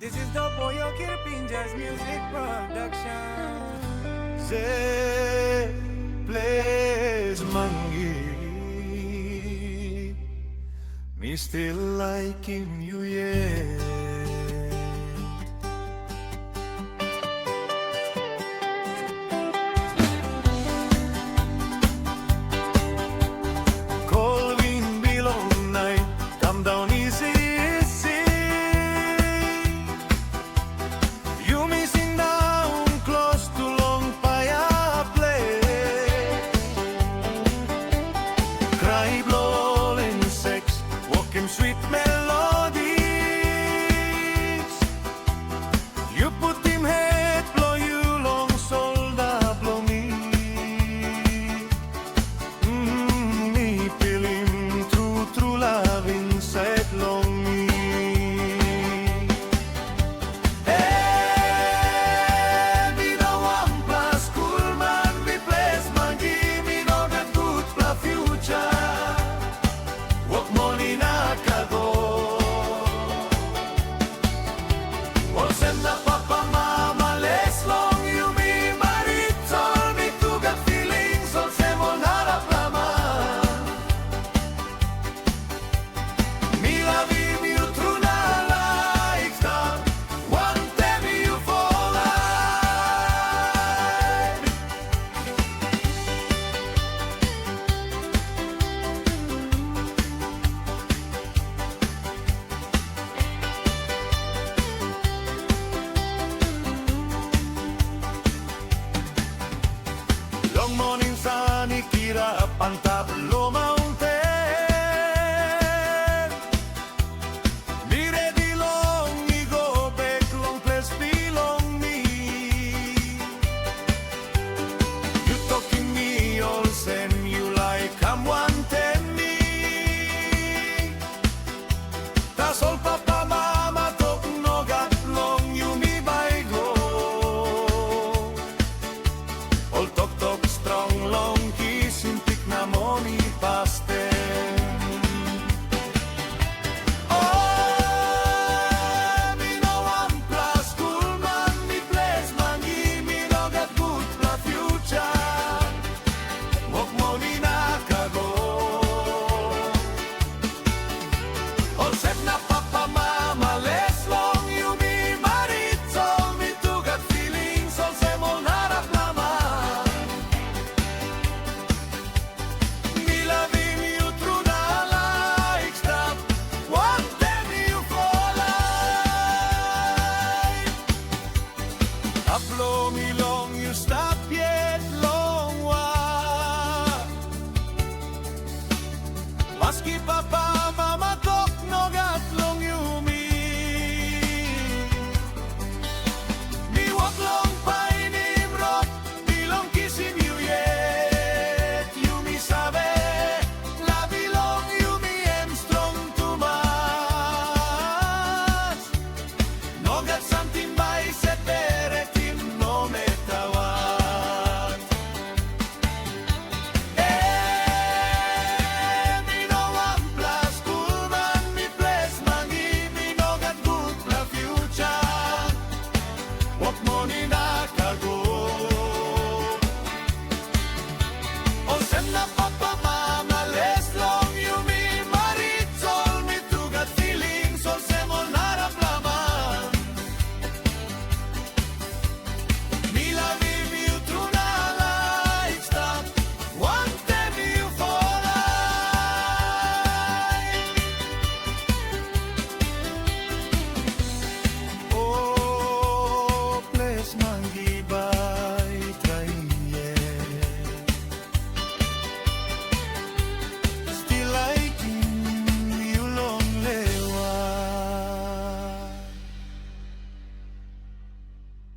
This is the Pollo Kirpin Jazz Music Production. Ze plays mangi. Me still liking you, yeah. Cold wind below night, come down easy, easy. You missing down close to long fireplace. Cry blowing sex, walking sweet melodies. You put him head, blow you long solda, blow me. Me feel him true, true love inside long me. Hey, me the one plus cool man, me place man, give me no the good for future. Walk money na kago. All send the papa mama less long you me married told me to get feelings all same all not a plama. Me love him you true na like that. One time you for life. Long morning sun, ikira Pantablo Mountain. Mire di long, go back long place belong me. You talking me all same, you like I'm wanting me. Tas all papa mama talk no got long, you me by go. All talk talk strong long kissing pick na money paste. Oh, me no one plus cool man, me place man, give me no got good for future. Walk money na kago. All set na papa mama less long you me married told me to get feelings all same all not a plama. Me love him you true na like stop. One time you for life. Up low me long you stop.